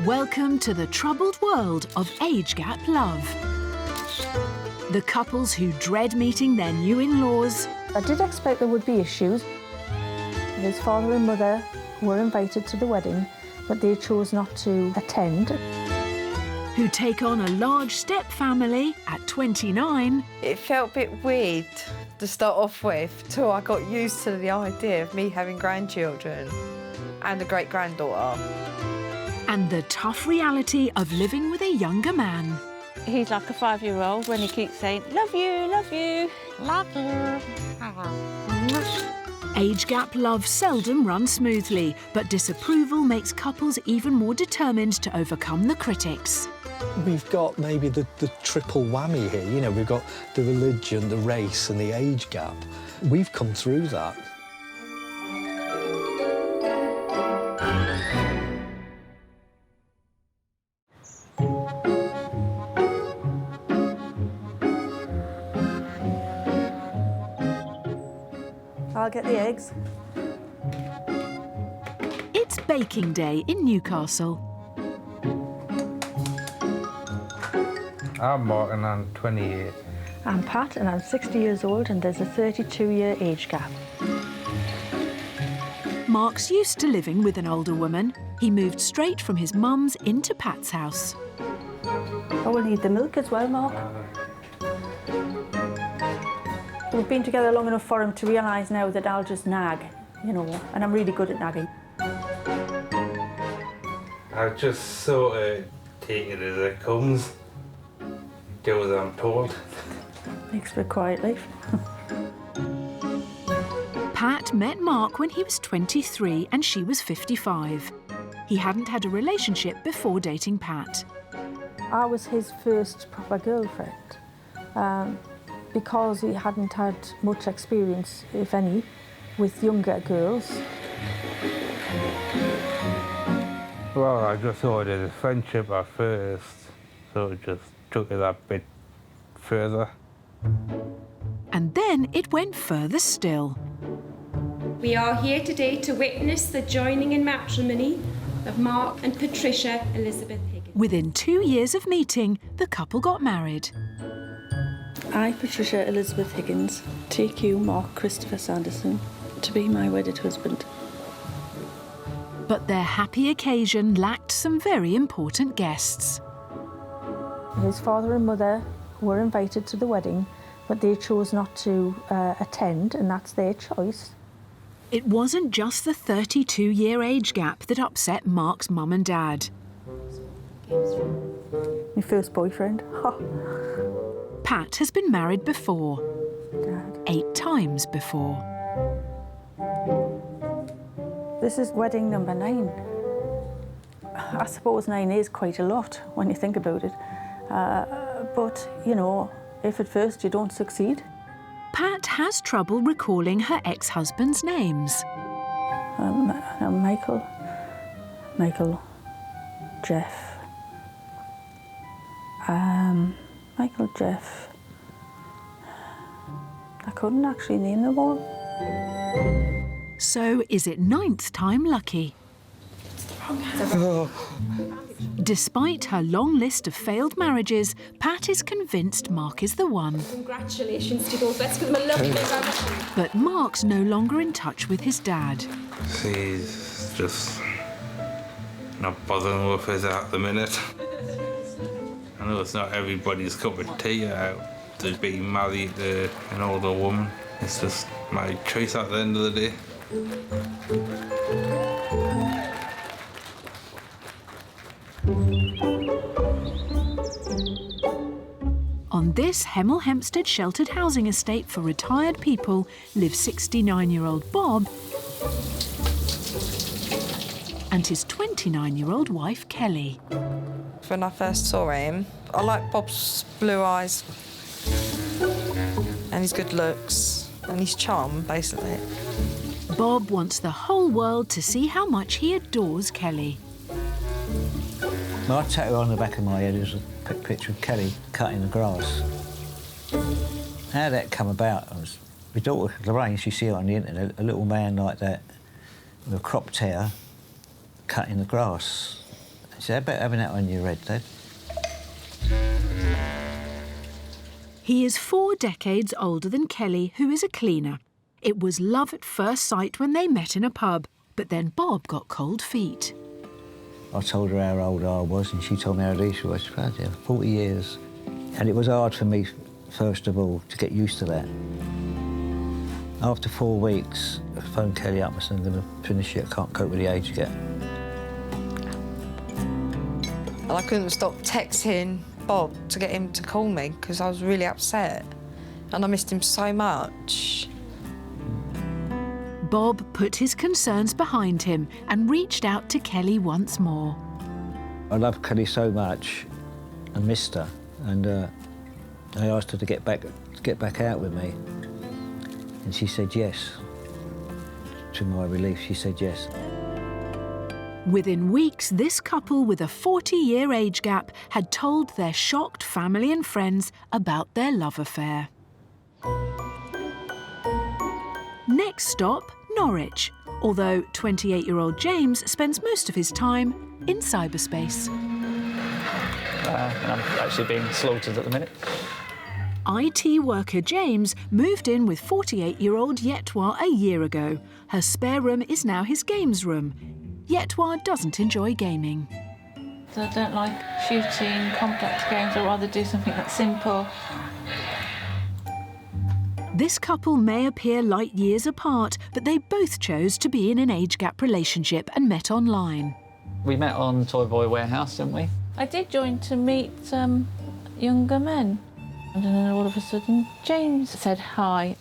Welcome to the troubled world of age gap love. The couples who dread meeting their new in-laws. I did expect there would be issues. His father and mother were invited to the wedding, but they chose not to attend. Who take on a large step family at 29. It felt a bit weird to start off with, till I got used to the idea of me having grandchildren and a great-granddaughter. And the tough reality of living with a younger man. He's like a 5-year-old when he keeps saying, love you, love you, love you. Age gap love seldom runs smoothly, but disapproval makes couples even more determined to overcome the critics. We've got maybe the triple whammy here. You know, we've got the religion, the race and the age gap. We've come through that. I'll get the eggs. It's baking day in Newcastle. I'm Mark and I'm 28. I'm Pat and I'm 60 years old and there's a 32-year age gap. Mark's used to living with an older woman. He moved straight from his mum's into Pat's house. I will need the milk as well, Mark. We've been together long enough for him to realise now that I'll just nag, you know, and I'm really good at nagging. I just sort of take it as it comes, do as I'm told. Makes for a quiet life. Pat met Mark when he was 23 and she was 55. He hadn't had a relationship before dating Pat. I was his first proper girlfriend. Because he hadn't had much experience, if any, with younger girls. Well, I just thought it was a friendship at first, so it just took it a bit further. And then it went further still. We are here today to witness the joining in matrimony of Mark and Patricia Elizabeth Higgins. Within 2 years of meeting, the couple got married. I, Patricia Elizabeth Higgins, take you, Mark Christopher Sanderson, to be my wedded husband. But their happy occasion lacked some very important guests. His father and mother were invited to the wedding, but they chose not to attend, and that's their choice. It wasn't just the 32-year age gap that upset Mark's mum and dad. My first boyfriend. Pat has been married before. Dad. 8 times before. This is wedding number 9. I suppose 9 is quite a lot when you think about it. But, you know, if at first you don't succeed. Pat has trouble recalling her ex-husband's names. Michael, Jeff. Michael, Jeff. I couldn't actually name them all. So is it 9th time lucky? Despite her long list of failed marriages, Pat is convinced Mark is the one. Congratulations to both. Let's give them a lovely round. But Mark's no longer in touch with his dad. He's just not bothering with us at the minute. I know it's not everybody's cup of tea out to be married to an older woman. It's just my choice at the end of the day. On this Hemel Hempstead sheltered housing estate for retired people live 69-year-old Bob and his 29-year-old wife, Kelly. When I first saw him, I liked Bob's blue eyes and his good looks and his charm, basically. Bob wants the whole world to see how much he adores Kelly. My tattoo on the back of my head is a picture of Kelly cutting the grass. How that come about was my daughter Lorraine, she see it on the internet, a little man like that with a cropped hair cutting the grass. She said, how about having that on your head, Dad? He is 4 decades older than Kelly, who is a cleaner. It was love at first sight when they met in a pub, but then Bob got cold feet. I told her how old I was, and she told me how old she was. 40 years. And it was hard for me, first of all, to get used to that. After 4 weeks, I phoned Kelly up and said, I'm going to finish it, I can't cope with the age gap. And I couldn't stop texting Bob to get him to call me because I was really upset and I missed him so much. Bob put his concerns behind him and reached out to Kelly once more. I loved Kelly so much, I missed her, and I asked her to get back out with me, and she said yes. To my relief, she said yes. Within weeks, this couple with a 40-year age gap had told their shocked family and friends about their love affair. Next stop, Norwich, although 28-year-old James spends most of his time in cyberspace. And I'm actually being slaughtered at the minute. IT worker James moved in with 48-year-old Yeta a year ago. Her spare room is now his games room. Yeta doesn't enjoy gaming. So I don't like shooting complex games. I'd rather do something that's simple. This couple may appear light years apart, but they both chose to be in an age gap relationship and met online. We met on Toy Boy Warehouse, didn't we? I did join to meet younger men. And then all of a sudden, James said hi.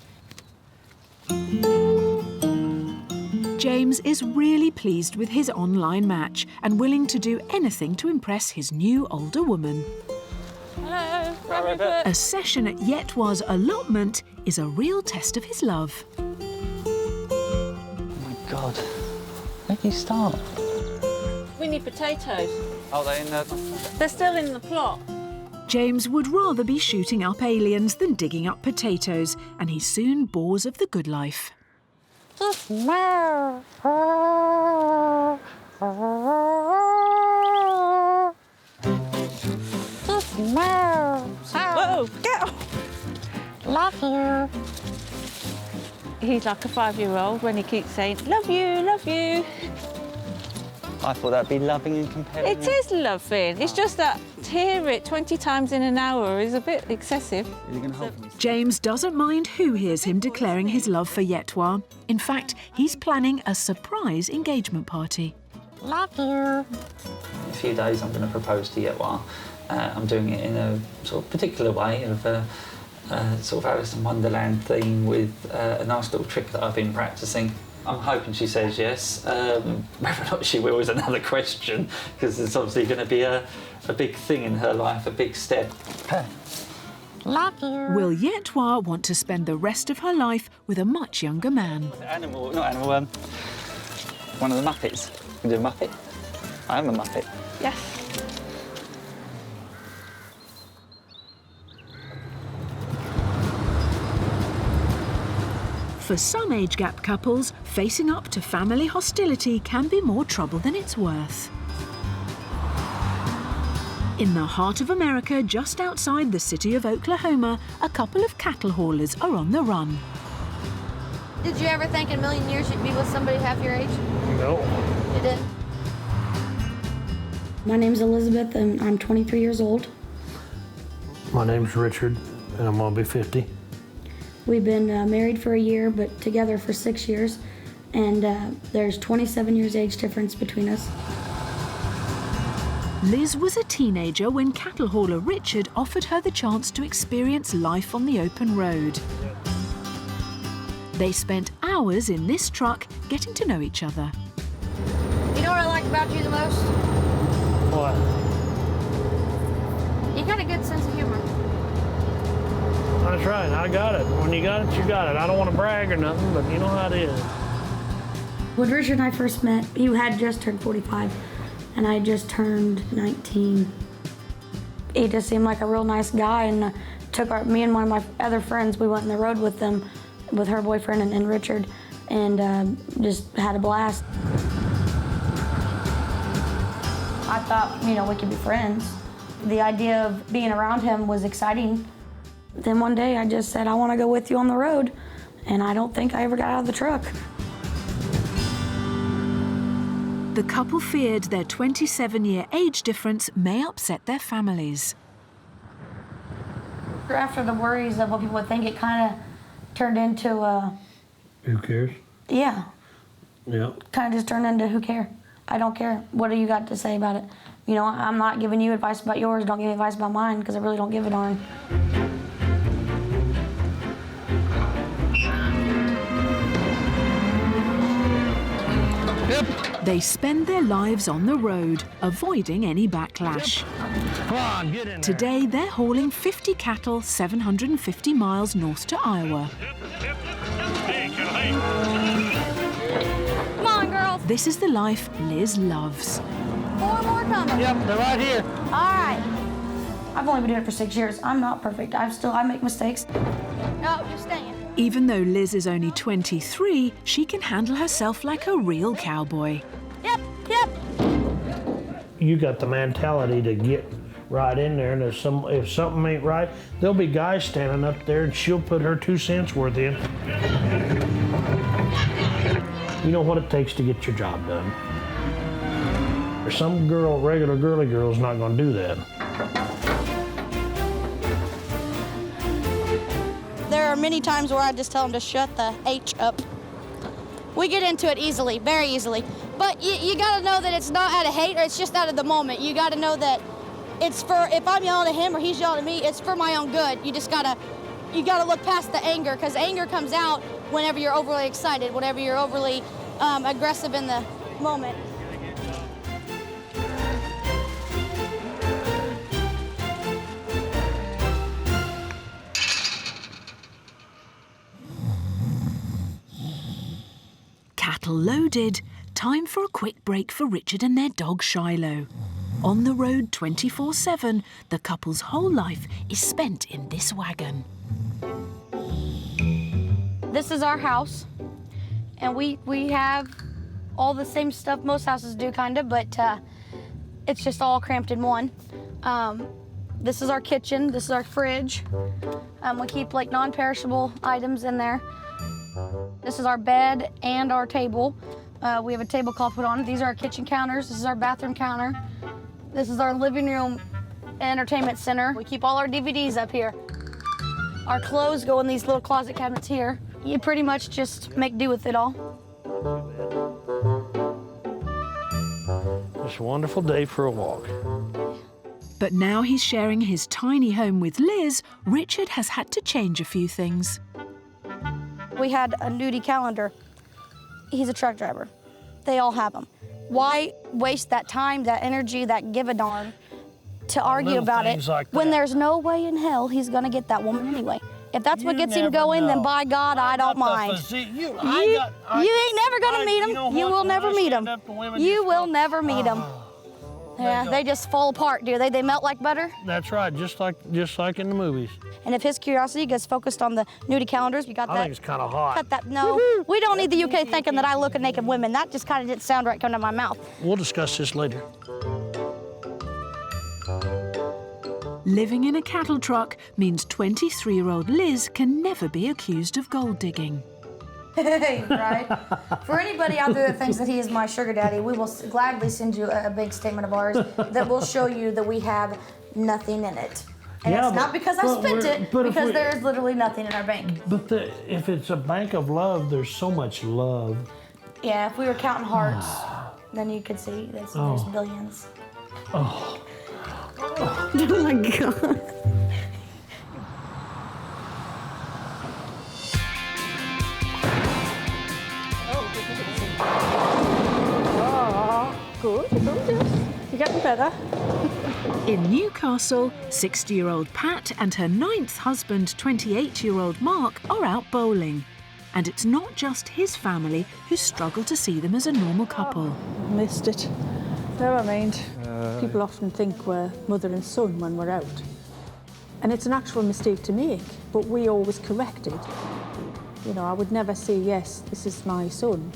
James is really pleased with his online match and willing to do anything to impress his new older woman. Hello, Robert. A session at Yetwa's allotment is a real test of his love. Oh my God. Where do you start? We need potatoes. Oh, they're in the... They're still in the plot. James would rather be shooting up aliens than digging up potatoes, and he soon bores of the good life. Whoa, get off! Love you. He's like a 5-year-old when he keeps saying, love you, love you. I thought that'd be loving and compelling. It is loving. It's just that to hear it 20 times in an hour is a bit excessive. Are you going to hold me? James doesn't mind who hears him declaring his love for Yetwa. In fact, he's planning a surprise engagement party. Love you. In a few days, I'm going to propose to Yeta. I'm doing it in a sort of particular way of a sort of Alice in Wonderland theme with a nice little trick that I've been practicing. I'm hoping she says yes. Whether or not she will is another question, because it's obviously going to be a big thing in her life, a big step. Love you. Will Yetwa want to spend the rest of her life with a much younger man? Animal, not animal, one of the Muppets. You do a Muppet? I am a Muppet. Yes. For some age gap couples, facing up to family hostility can be more trouble than it's worth. In the heart of America, just outside the city of Oklahoma, a couple of cattle haulers are on the run. Did you ever think in a million years you'd be with somebody half your age? No. You didn't? My name's Elizabeth and I'm 23 years old. My name's Richard and I'm gonna be 50. We've been married for a year, but together for 6 years, and there's 27 years age difference between us. Liz was a teenager when cattle hauler Richard offered her the chance to experience life on the open road. They spent hours in this truck getting to know each other. You know what I like about you the most? What? You got a good sense of humor. That's right, I got it. When you got it, you got it. I don't want to brag or nothing, but you know how it is. When Richard and I first met, he had just turned 45, and I had just turned 19. He just seemed like a real nice guy, and took me and one of my other friends, we went on the road with them, with her boyfriend and Richard, and just had a blast. I thought, you know, we could be friends. The idea of being around him was exciting. Then one day I just said, I want to go with you on the road. And I don't think I ever got out of the truck. The couple feared their 27-year age difference may upset their families. After the worries of what people would think, it kind of turned into Who cares? Yeah. Yeah. Kind of just turned into who care? I don't care. What do you got to say about it? You know, I'm not giving you advice about yours. Don't give me advice about mine, because I really don't give a darn. They spend their lives on the road, avoiding any backlash. Come on, get in there. Today, they're hauling 50 cattle 750 miles north to Iowa. Come on, girls. This is the life Liz loves. 4 more coming. Yep, they're right here. All right. I've only been doing it for 6 years. I'm not perfect. I make mistakes. No, you're staying. Even though Liz is only 23, she can handle herself like a real cowboy. Yep, yep. You got the mentality to get right in there, and if something ain't right, there'll be guys standing up there, and she'll put her 2 cents worth in. You know what it takes to get your job done. Some girl, regular girly girl, is not going to do that. There are many times where I just tell them to shut the H up. We get into it easily, very easily. But you gotta know that it's not out of hate or it's just out of the moment. You gotta know that it's for, if I'm yelling at him or he's yelling at me, it's for my own good. You gotta look past the anger, because anger comes out whenever you're overly excited, whenever you're overly aggressive in the moment. Cattle loaded, time for a quick break for Richard and their dog Shiloh. On the road 24/7, the couple's whole life is spent in this wagon. This is our house, and we have all the same stuff most houses do, kind of, but it's just all cramped in one. This is our kitchen. This is our fridge. We keep like non-perishable items in there. This is our bed and our table. We have a tablecloth put on. These are our kitchen counters. This is our bathroom counter. This is our living room entertainment center. We keep all our DVDs up here. Our clothes go in these little closet cabinets here. You pretty much just make do with it all. It's a wonderful day for a walk. But now he's sharing his tiny home with Liz, Richard has had to change a few things. We had a nudie calendar. He's a truck driver. They all have them. Why waste that time, that energy, that give a darn to argue about it when there's no way in hell he's gonna get that woman anyway? If that's what gets him going, then by God, I don't mind. You ain't never gonna meet him. You will never meet him. You will never meet him. Yeah, they just fall apart, do they? They melt like butter? That's right, just like in the movies. And if his curiosity gets focused on the nudie calendars, we got that. I think it's kind of hot. Cut that. No, we don't need the UK thinking that I look at naked women. That just kind of didn't sound right coming out of my mouth. We'll discuss this later. Living in a cattle truck means 23-year-old Liz can never be accused of gold digging. Hey, right? For anybody out there that thinks that he is my sugar daddy, we will gladly send you a bank statement of ours that will show you that we have nothing in it. And it's not because I spent it, because there is literally nothing in our bank. But if it's a bank of love, there's so much love. Yeah, if we were counting hearts, then you could see there's billions. Oh. Oh my God. Good. You're getting better. In Newcastle, 60-year-old Pat and her 9th husband, 28-year-old Mark, are out bowling. And it's not just his family who struggle to see them as a normal couple. Missed it. Never mind. People often think we're mother and son when we're out. And it's an actual mistake to make, but we always correct it. You know, I would never say, yes, this is my son.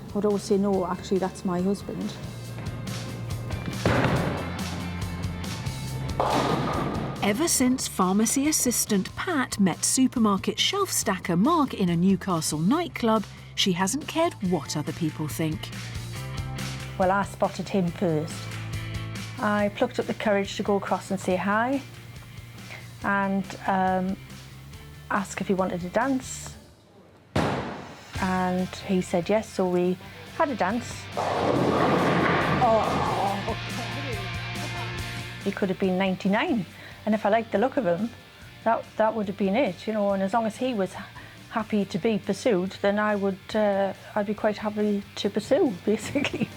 I would always say, no, actually, that's my husband. Ever since pharmacy assistant Pat met supermarket shelf stacker Mark in a Newcastle nightclub, she hasn't cared what other people think. Well, I spotted him first. I plucked up the courage to go across and say hi and ask if he wanted to dance. And he said yes, so we had a dance. Oh. He could have been 99, and if I liked the look of him, that would have been it, you know. And as long as he was happy to be pursued, then I'd be quite happy to pursue, basically.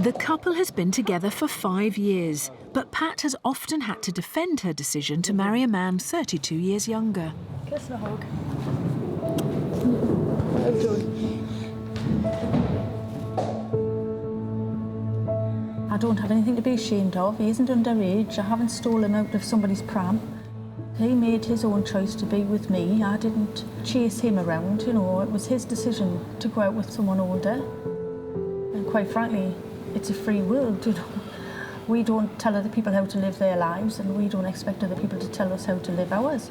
The couple has been together for 5 years, but Pat has often had to defend her decision to marry a man 32 years younger. Kiss and a hug. I don't have anything to be ashamed of. He isn't underage. I haven't stolen him out of somebody's pram. He made his own choice to be with me. I didn't chase him around, you know. It was his decision to go out with someone older. And quite frankly, it's a free world, you know. We don't tell other people how to live their lives, and we don't expect other people to tell us how to live ours.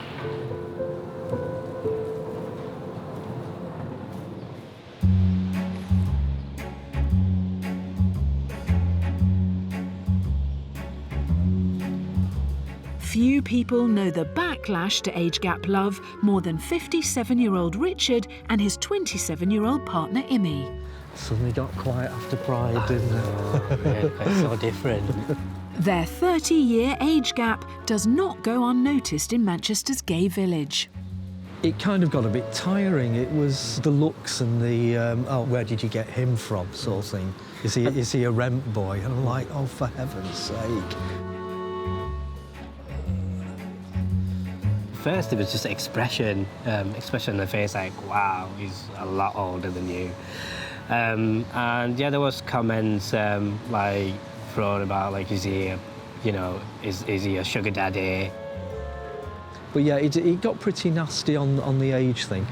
Few people know the backlash to age gap love more than 57-year-old Richard and his 27-year-old partner Imi. Suddenly got quiet after Pride, didn't it? Oh, yeah, it's so different. Their 30-year age gap does not go unnoticed in Manchester's gay village. It kind of got a bit tiring. It was the looks and the, oh, where did you get him from sort of thing. Is he a rent boy? And I'm like, oh, for heaven's sake. First, it was just expression on the face, like, wow, he's a lot older than you. And yeah, there was comments like thrown about, like, is he a sugar daddy? But yeah, it got pretty nasty on the age thing,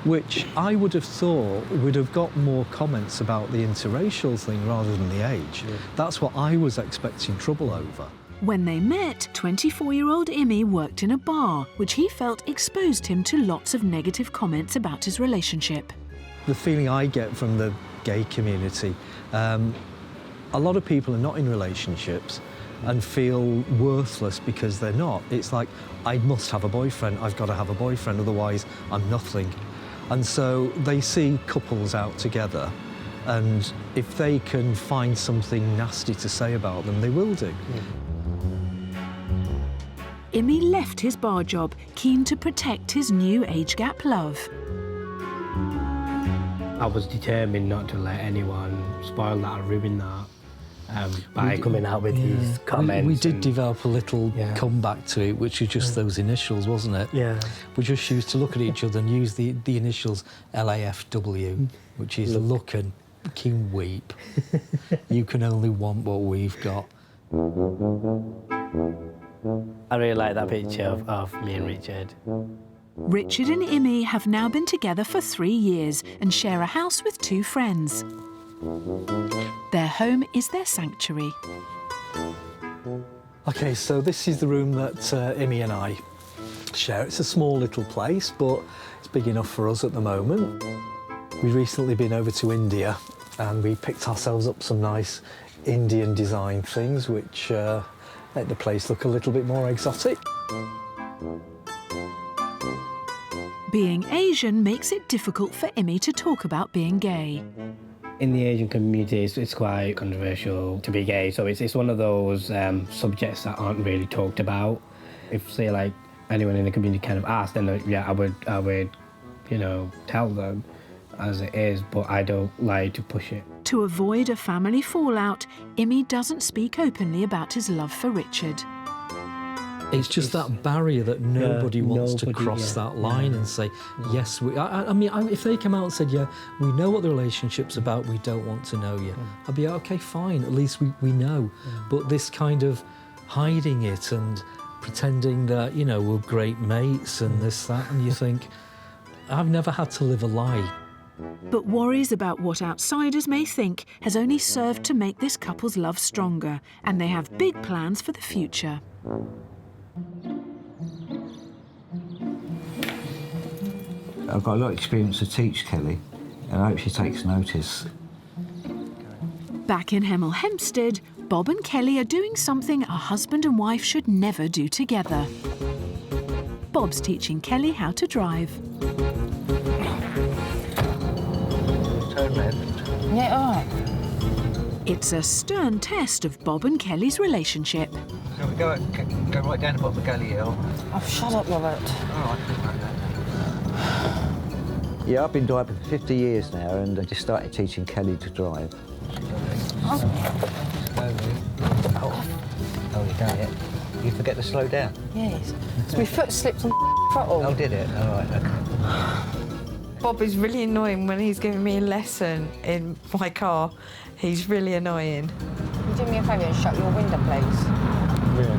which I would have thought would have got more comments about the interracial thing rather than the age. Yeah. That's what I was expecting trouble over. When they met, 24-year-old Imi worked in a bar, which he felt exposed him to lots of negative comments about his relationship. The feeling I get from the gay community, a lot of people are not in relationships and feel worthless because they're not. It's like, I must have a boyfriend, I've got to have a boyfriend, otherwise I'm nothing. And so they see couples out together, and if they can find something nasty to say about them, they will do. Yeah. Imi left his bar job, keen to protect his new age gap love. I was determined not to let anyone spoil that or ruin that by coming out with these comments. We did develop a little comeback to it, which is just those initials, wasn't it? Yeah. We just used to look at each other and use the initials LAFW, which is look and can weep. You can only want what we've got. I really like that picture of me and Richard. Richard and Imi have now been together for 3 years and share a house with 2 friends. Their home is their sanctuary. OK, so this is the room that Imi and I share. It's a small little place, but it's big enough for us at the moment. We've recently been over to India and we picked ourselves up some nice Indian design things, which make the place look a little bit more exotic. Being Asian makes it difficult for Imi to talk about being gay. In the Asian community, it's quite controversial to be gay, so it's one of those subjects that aren't really talked about. If, say, like, anyone in the community kind of asked, then yeah, I would, you know, tell them as it is, but I don't like to push it. To avoid a family fallout, Imi doesn't speak openly about his love for Richard. It's just that barrier that nobody wants to cross that line and say, yes, I mean, if they come out and said, yeah, we know what the relationship's about, we don't want to know you, I'd be, OK, fine, at least we know. But this kind of hiding it and pretending that, you know, we're great mates and this, that, and you think, I've never had to live a lie. But worries about what outsiders may think has only served to make this couple's love stronger, and they have big plans for the future. I've got a lot of experience to teach Kelly, and I hope she takes notice. Back in Hemel Hempstead, Bob and Kelly are doing something a husband and wife should never do together. Bob's teaching Kelly how to drive. Turn left. Yeah, all right. It's a stern test of Bob and Kelly's relationship. So we go right down the bottom of Galley Hill. Oh, shut up, Robert. All right. Yeah, I've been driving for 50 years now, and I just started teaching Kelly to drive. Oh, you done it. You forget to slow down. Yes. So my foot slipped on the throttle. Oh, did it? All right, okay. Bob is really annoying when he's giving me a lesson in my car. He's really annoying. Can you do me a favour and shut your window, please? Really?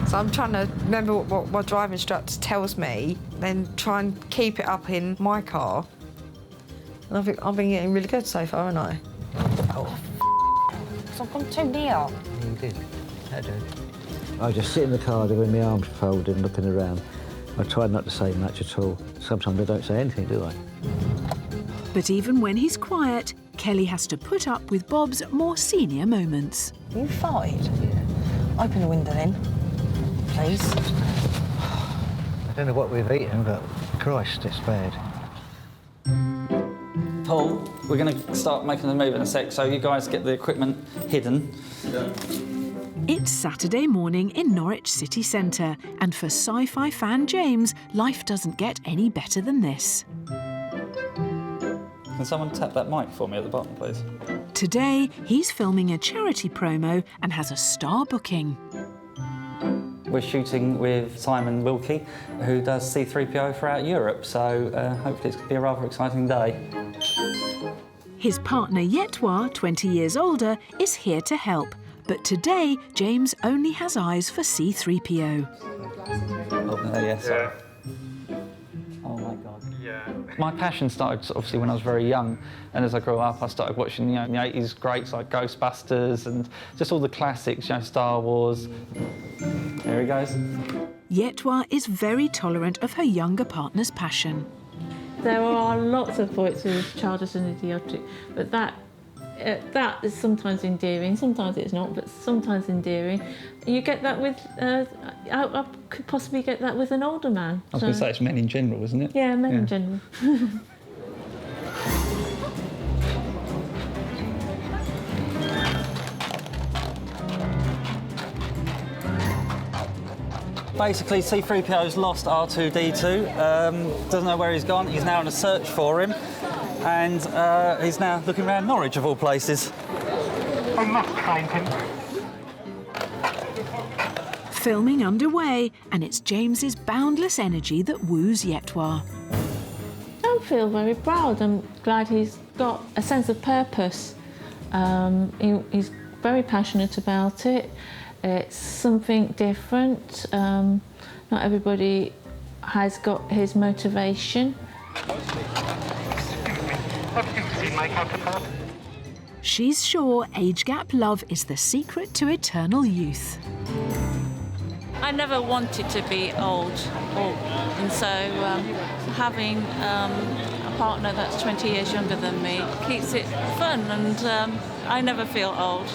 So I'm trying to remember what my driving instructor tells me, then try and keep it up in my car. And I've been getting really good so far, haven't I? Oh, I've gone too near. you did. I do. I just sit in the car with my arms folded and looking around. I try not to say much at all. Sometimes I don't say anything, do I? But even when he's quiet, Kelly has to put up with Bob's more senior moments. You farted? Yeah. Open the window then, please. I don't know what we've eaten, but Christ, it's bad. Paul, we're going to start making the move in a sec, so you guys get the equipment hidden. Yeah. It's Saturday morning in Norwich city centre, and for sci-fi fan James, life doesn't get any better than this. Can someone tap that mic for me at the bottom, please? Today, he's filming a charity promo and has a star booking. We're shooting with Simon Wilkie, who does C3PO throughout Europe, so hopefully it's going to be a rather exciting day. His partner Yeta, 20 years older, is here to help. But today, James only has eyes for C3PO. Oh, yeah, sorry. Oh, my God. Yeah. My passion started, obviously, when I was very young. And as I grew up, I started watching, the 80s greats like Ghostbusters and just all the classics, Star Wars. There he goes. Yeta is very tolerant of her younger partner's passion. There are lots of points with childish and idiotic, but that is sometimes endearing, sometimes it's not, but sometimes endearing. You get that with, I could possibly get that with an older man. I was going to say it's men in general, isn't it? Yeah, men in general. Basically, C3PO's lost R2-D2, doesn't know where he's gone. He's now on a search for him, and he's now looking around Norwich, of all places. I must find him. Filming underway, and it's James's boundless energy that woos Yeta. I feel very proud. I'm glad he's got a sense of purpose. He's very passionate about it. It's something different. Not everybody has got his motivation. She's sure age gap love is the secret to eternal youth. I never wanted to be old, and so having a partner that's 20 years younger than me keeps it fun, and I never feel old.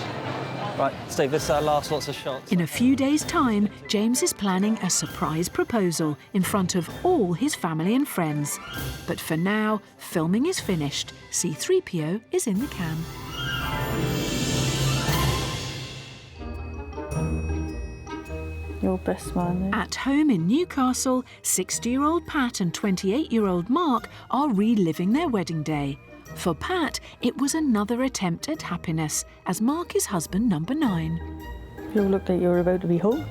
Right, Steve, this last lots of shots. In a few days' time, James is planning a surprise proposal in front of all his family and friends. But for now, filming is finished. C3PO is in the can. Your best man. At home in Newcastle, 60-year-old Pat and 28-year-old Mark are reliving their wedding day. For Pat, it was another attempt at happiness, as Mark is husband number 9. You looked like you were about to be home.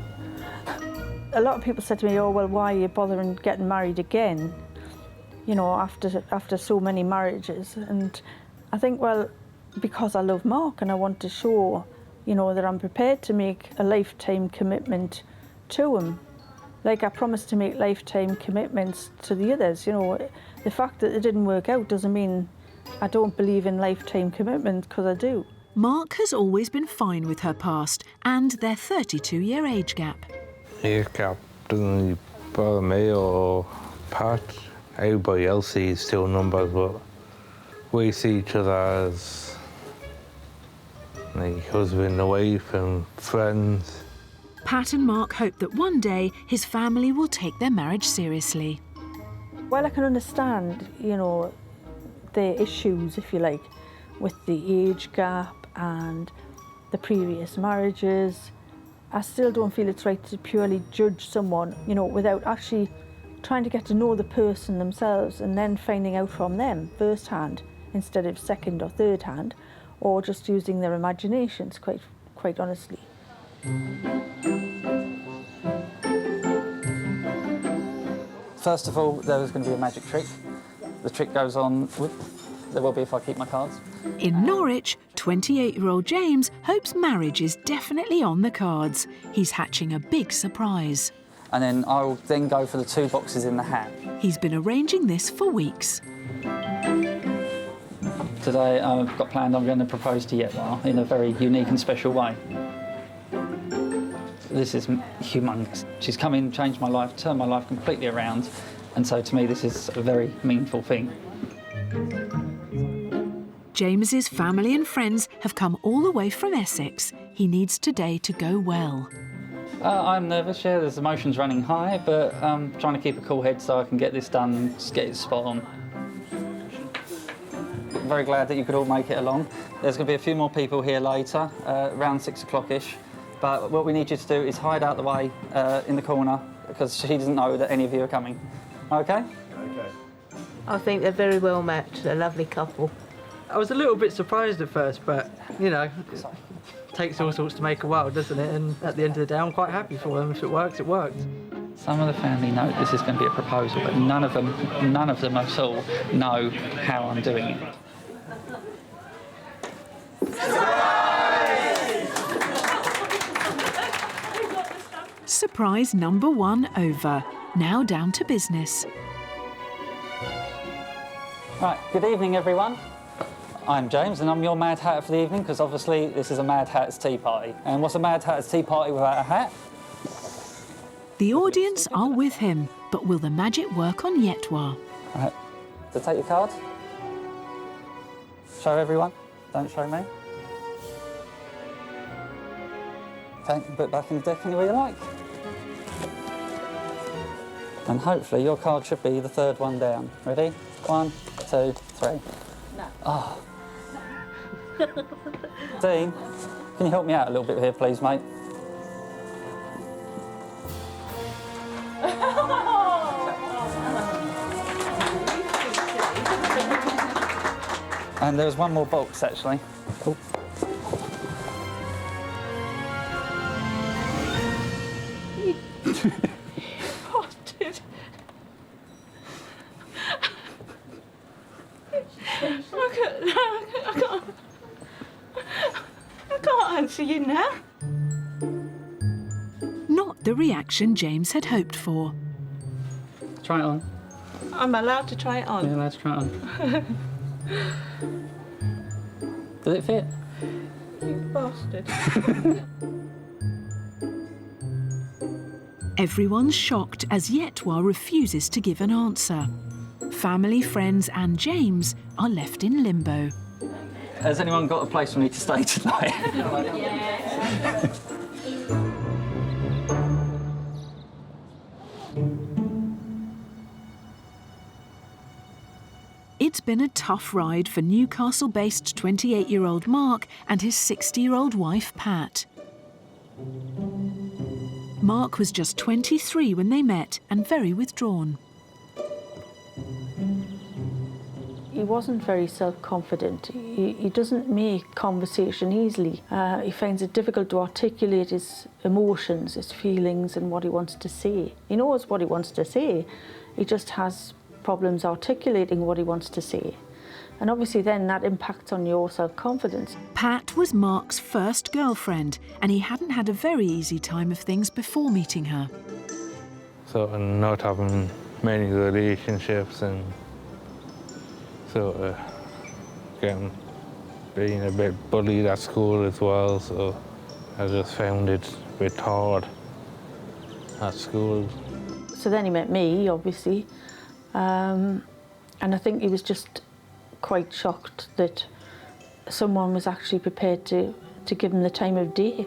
A lot of people said to me, oh, well, why are you bothering getting married again? After so many marriages. And I think, well, because I love Mark and I want to show, that I'm prepared to make a lifetime commitment to him. Like I promised to make lifetime commitments to the others, The fact that it didn't work out doesn't mean I don't believe in lifetime commitment, because I do. Mark has always been fine with her past and their 32-year age gap. Age gap doesn't really bother me or Pat. Everybody else sees two numbers, but we see each other as like husband and wife and friends. Pat and Mark hope that one day his family will take their marriage seriously. While I can understand, you know, the issues, if you like, with the age gap and the previous marriages, I still don't feel it's right to purely judge someone, you know, without actually trying to get to know the person themselves and then finding out from them firsthand instead of second or third hand, or just using their imaginations, quite honestly. First of all, there was going to be a magic trick. The trick goes on, there will be if I keep my cards. In Norwich, 28-year-old James hopes marriage is definitely on the cards. He's hatching a big surprise. And then I'll then go for the 2 boxes in the hat. He's been arranging this for weeks. Today I've got planned I'm going to propose to Yeta in a very unique and special way. This is humongous. She's come in, changed my life, turned my life completely around, and so to me this is a very meaningful thing. James's family and friends have come all the way from Essex. He needs today to go well. I'm nervous, yeah, there's emotions running high, but I'm trying to keep a cool head so I can get this done, just get it spot on. Very glad that you could all make it along. There's going to be a few more people here later, around 6 o'clock-ish. But what we need you to do is hide out the way in the corner, because she doesn't know that any of you are coming. OK? OK. I think they're very well matched. They're a lovely couple. I was a little bit surprised at first, but, you know, it takes all sorts to make a world, doesn't it? And at the end of the day, I'm quite happy for them. If it works, it works. Some of the family know this is going to be a proposal, but none of them at all know how I'm doing it. Surprise number 1 over. Now down to business. Right, good evening everyone. I'm James and I'm your Mad Hatter for the evening, because obviously this is a Mad Hatter's tea party. And what's a Mad Hatter's tea party without a hat? The audience are with him, but will the magic work on Yeta? Right, so take your card. Show everyone, don't show me. Okay, put it back in the deck anywhere you like. And hopefully your card should be the 3rd one down. Ready? 1, 2, 3. No. Oh. Dean, can you help me out a little bit here, please, mate? And there's one more box, actually. Cool. I can't answer you now. Not the reaction James had hoped for. Try it on. I'm allowed to try it on? You're allowed to try it on. Does it fit? You bastard. Everyone's shocked as Yeta refuses to give an answer. Family, friends and James are left in limbo. Has anyone got a place for me to stay tonight? Yeah. It's been a tough ride for Newcastle-based 28-year-old Mark and his 60-year-old wife, Pat. Mark was just 23 when they met and very withdrawn. He wasn't very self-confident. He doesn't make conversation easily. He finds it difficult to articulate his emotions, his feelings and what he wants to say. He knows what he wants to say, he just has problems articulating what he wants to say. And obviously then that impacts on your self-confidence. Pat was Mark's first girlfriend and he hadn't had a very easy time of things before meeting her. So not having many relationships and sort of being a bit bullied at school as well, so I just found it a bit hard at school. So then he met me, obviously, and I think he was just quite shocked that someone was actually prepared to give him the time of day.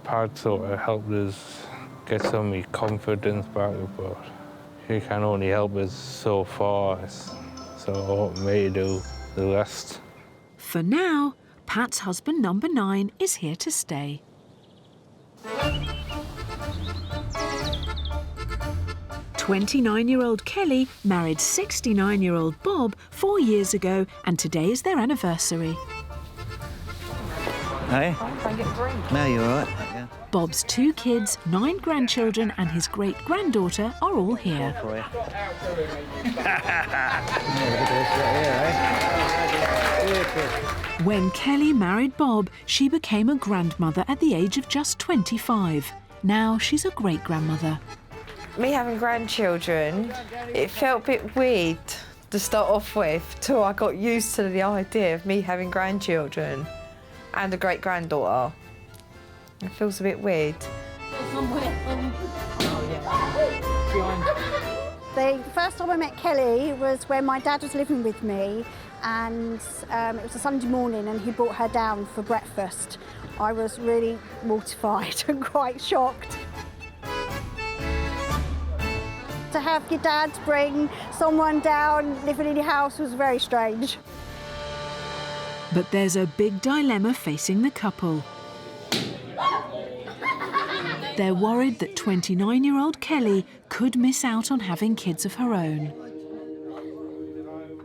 Pat sort of helped us get some of my confidence back, but she can only help us so far, so I want me to do the rest. For now, Pat's husband number 9 is here to stay. "29-year-old Kelly married 69-year-old Bob 4 years ago, and today is their anniversary. Hey? No, you're all right. Yeah. Bob's 2 kids, 9 grandchildren and his great-granddaughter are all here. When Kelly married Bob, she became a grandmother at the age of just 25. Now she's a great-grandmother. Me having grandchildren, it felt a bit weird to start off with, till I got used to the idea of me having grandchildren and a great-granddaughter. It feels a bit weird. The first time I met Kelly was when my dad was living with me, and it was a Sunday morning and he brought her down for breakfast. I was really mortified and quite shocked. To have your dad bring someone down living in your house was very strange. But there's a big dilemma facing the couple. They're worried that 29-year-old Kelly could miss out on having kids of her own.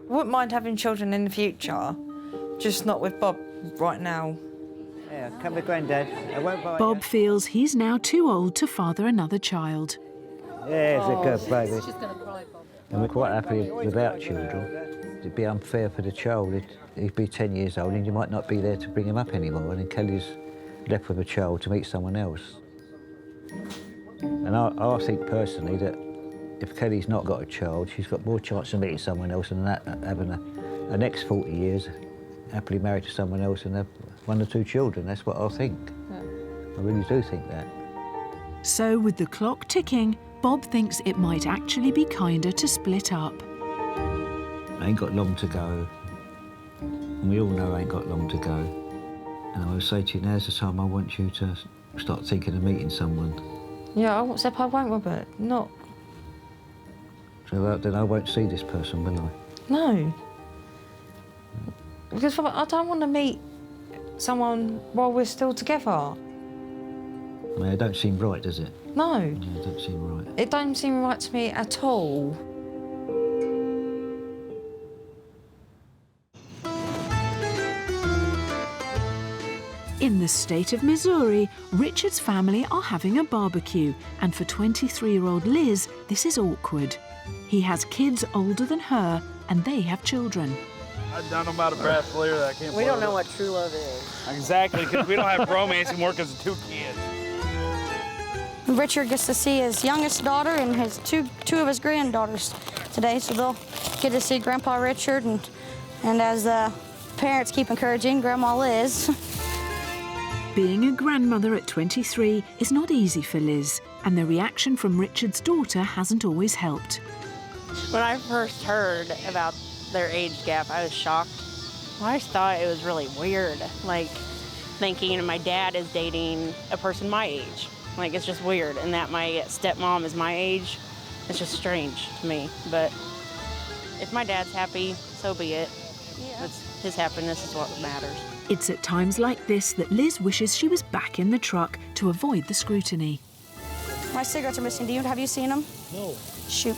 I wouldn't mind having children in the future, just not with Bob right now. Yeah, come with Granddad. I won't buy Bob feels he's now too old to father another child. Yeah, it's a good baby. She's going to cry, Bob. And we're quite happy without children. It'd be unfair for the child. He'd be 10 years old and you might not be there to bring him up anymore. And then Kelly's left with a child to meet someone else. And I think personally that if Kelly's not got a child, she's got more chance of meeting someone else and having a next 40 years happily married to someone else and have 1 or 2 children. That's what I think. Yeah. I really do think that. So with the clock ticking, Bob thinks it might actually be kinder to split up. I ain't got long to go. And we all know I ain't got long to go. And I would say to you, now's the time I want you to start thinking of meeting someone. Yeah, I won't, Robert. Not. So then I won't see this person, will I? No. Because Robert, I don't want to meet someone while we're still together. I mean, it don't seem right, does it? No. It don't seem right. It don't seem right to me at all. In the state of Missouri, Richard's family are having a barbecue, and for 23-year-old Liz, this is awkward. He has kids older than her, and they have children. I don't know about a brass player that I can't play. We don't know what true love is. Exactly, because we don't have romance anymore because of 2 kids. Richard gets to see his youngest daughter and his two of his granddaughters today, so they'll get to see Grandpa Richard, and as the parents keep encouraging, Grandma Liz. Being a grandmother at 23 is not easy for Liz, and the reaction from Richard's daughter hasn't always helped. When I first heard about their age gap, I was shocked. I just thought it was really weird, like thinking my dad is dating a person my age. Like, it's just weird, and that my stepmom is my age. It's just strange to me, but if my dad's happy, so be it. Yeah. His happiness is what matters. It's at times like this that Liz wishes she was back in the truck to avoid the scrutiny. My cigarettes are missing. Have you seen them? No. Shoot.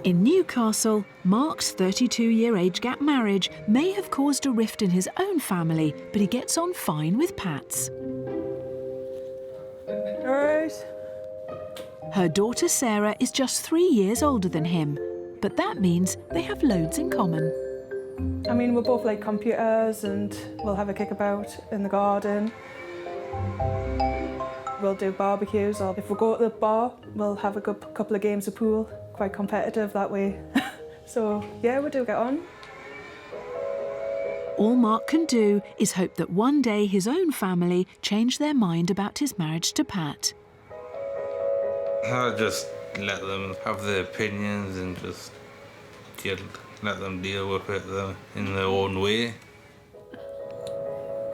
In Newcastle, Mark's 32-year age gap marriage may have caused a rift in his own family, but he gets on fine with Pat's. Cherish. Her daughter Sarah is just 3 years older than him, but that means they have loads in common. I mean, we both like computers and we'll have a kickabout in the garden. we'll do barbecues, or if we go to the bar, we'll have a good couple of games of pool. Quite competitive that way. So, yeah, we do get on. All Mark can do is hope that one day his own family change their mind about his marriage to Pat. I just let them have their opinions and just let them deal with it in their own way.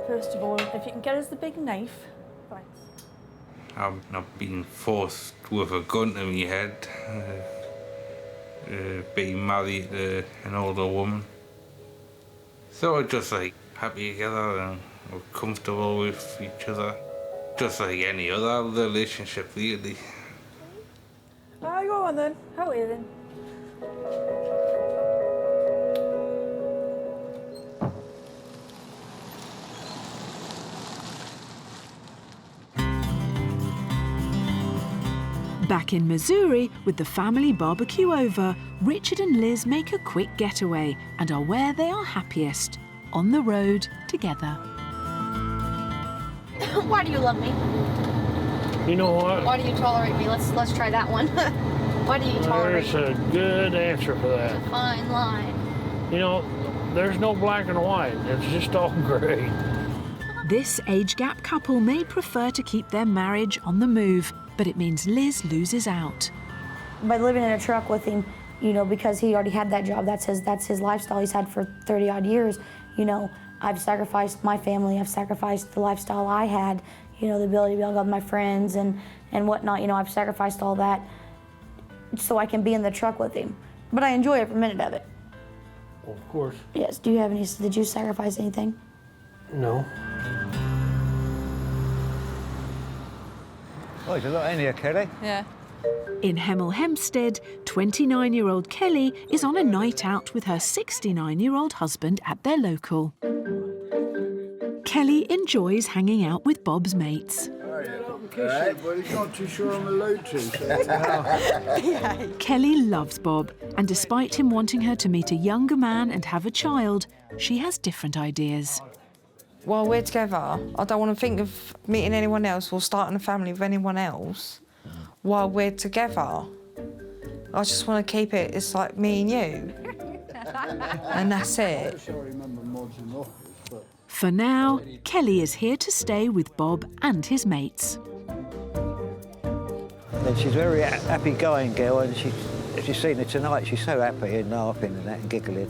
First of all, if you can get us the big knife. Thanks. I'm not being forced with a gun to my head. Being married to an older woman. So we're just like happy together and we're comfortable with each other. Just like any other relationship, really. Ah, go on then. How are you then? Back in Missouri, with the family barbecue over, Richard and Liz make a quick getaway and are where they are happiest, on the road together. Why do you love me? You know what? Why do you tolerate me? Let's try that one. Why do you tolerate There's a good answer for that. Fine line. You know, there's no black and white. It's just all gray. This age gap couple may prefer to keep their marriage on the move, but it means Liz loses out. By living in a truck with him, you know, because he already had that job, that's his lifestyle he's had for 30-odd years, you know, I've sacrificed my family, I've sacrificed the lifestyle I had, you know, the ability to be able to go with my friends and whatnot, you know, I've sacrificed all that so I can be in the truck with him. But I enjoy every minute of it. Well, of course. Yes, did you sacrifice anything? No. Oh, there's a lot in here, Kelly. Yeah. In Hemel Hempstead, 29-year-old Kelly is on a night out with her 69-year-old husband at their local. Kelly enjoys hanging out with Bob's mates. Right, but he's not too sure I'm allowed to. Kelly loves Bob, and despite him wanting her to meet a younger man and have a child, she has different ideas. While we're together, I don't want to think of meeting anyone else or starting a family with anyone else while we're together. I just want to keep it, it's like me and you. And that's it. For now, Kelly is here to stay with Bob and his mates. And she's a very happy-going girl, and if you've seen her tonight, she's so happy and laughing and that and giggling.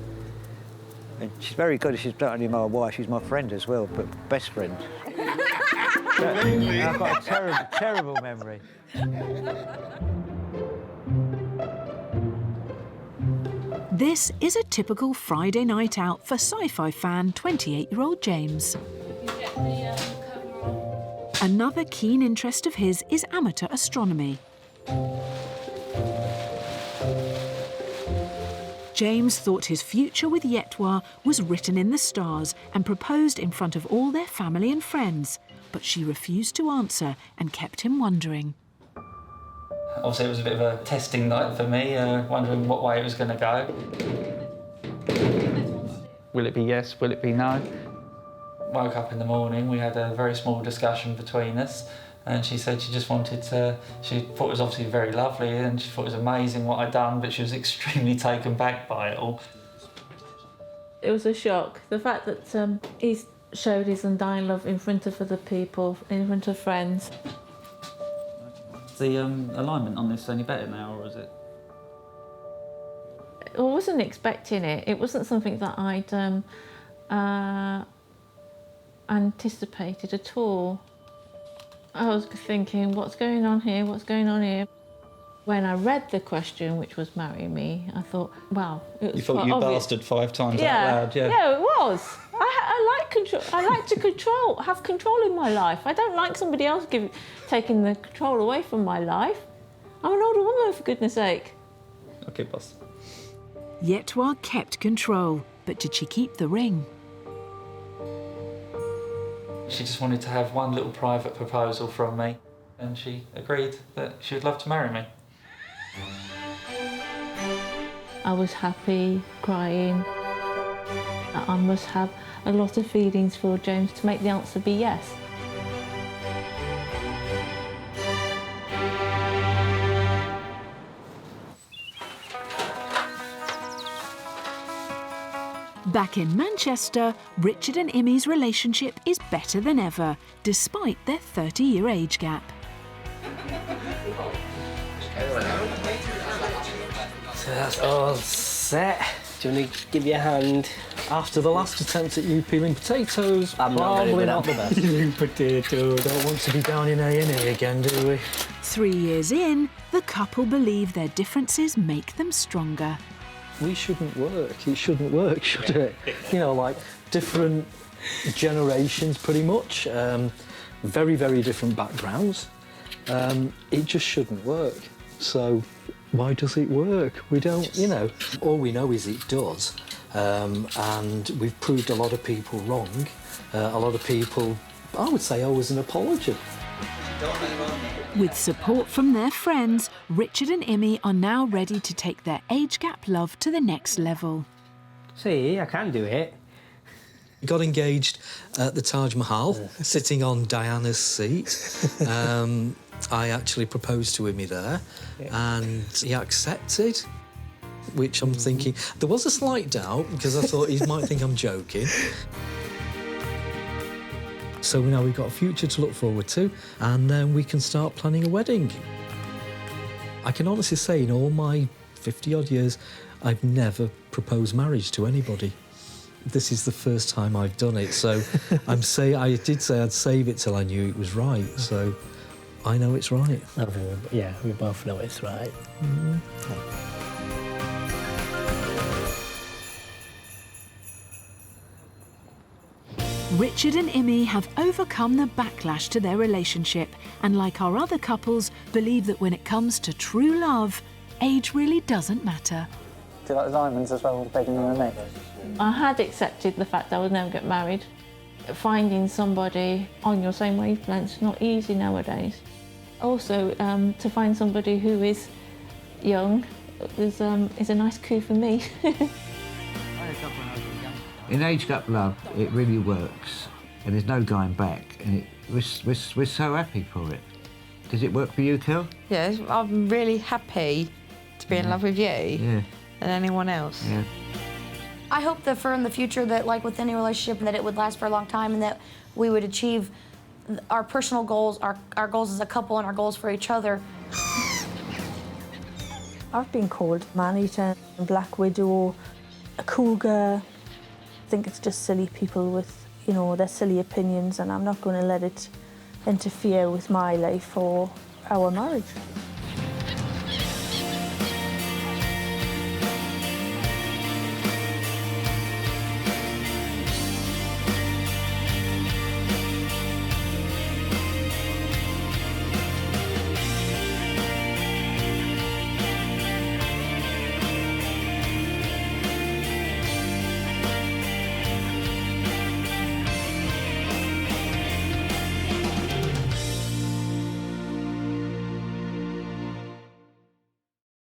And she's very good. She's not only my wife, she's my friend as well, but best friend. I've got a terrible memory. This is a typical Friday night out for sci-fi fan 28-year-old James. Another keen interest of his is amateur astronomy. James thought his future with Yeta was written in the stars and proposed in front of all their family and friends, but she refused to answer and kept him wondering. Obviously, it was a bit of a testing night for me, wondering what way it was going to go. Will it be yes? Will it be no? Woke up in the morning, we had a very small discussion between us, and she said she just wanted to, she thought it was obviously very lovely and she thought it was amazing what I'd done, but she was extremely taken back by it all. It was a shock. The fact that he showed his undying love in front of other people, in front of friends. The alignment on this any better now, or is it? I wasn't expecting it. It wasn't something that I'd anticipated at all. I was thinking, what's going on here? What's going on here? When I read the question, which was marry me, I thought, wow. It was You thought you obvious. bastard 5 times Yeah. out loud, yeah. Yeah, it was. I like control. I like to have control in my life. I don't like somebody else taking the control away from my life. I'm an older woman, for goodness sake. Okay, boss. Yeta kept control, but did she keep the ring? She just wanted to have one little private proposal from me, and she agreed that she would love to marry me. I was happy, crying. I must have a lot of feelings for James to make the answer be yes. Back in Manchester, Richard and Imi's relationship is better than ever, despite their 30-year age gap. So that's all set. Do you want to give you a hand? After the last attempt at you peeling potatoes, I'm probably not the best. You potato. Don't want to be down in A&E again, do we? 3 years in, the couple believe their differences make them stronger. We shouldn't work. It shouldn't work, should it? You know, like different generations, pretty much. Very, very different backgrounds. It just shouldn't work. So why does it work? We don't, you know. All we know is it does. And we've proved a lot of people wrong. A lot of people, I would say, owe us an apology. With support from their friends, Richard and Imi are now ready to take their age gap love to the next level. See, I can do it. Got engaged at the Taj Mahal, sitting on Diana's seat. I actually proposed to Imi there, and he accepted, which I'm thinking... There was a slight doubt, because I thought he might think I'm joking. So now we've got a future to look forward to, and then we can start planning a wedding. I can honestly say, in all my 50-odd years, I've never proposed marriage to anybody. This is the first time I've done it, so I did say I'd save it till I knew it was right, so I know it's right. Yeah, we both know it's right. Richard and Imi have overcome the backlash to their relationship and, like our other couples, believe that when it comes to true love, age really doesn't matter. Do you like the diamonds as well, begging you and me? I had accepted the fact I would never get married. Finding somebody on your same wavelength is not easy nowadays. Also, to find somebody who is young is a nice coup for me. In age gap love, it really works, and there's no going back, and we're so happy for it. Does it work for you, Kel? Yeah, I'm really happy to be in love with you and anyone else. Yeah. I hope that for in the future that, like with any relationship, that it would last for a long time and that we would achieve our personal goals, our goals as a couple and our goals for each other. I've been called man-eater, black widow, a cougar. I think it's just silly people with, you know, their silly opinions, and I'm not going to let it interfere with my life or our marriage.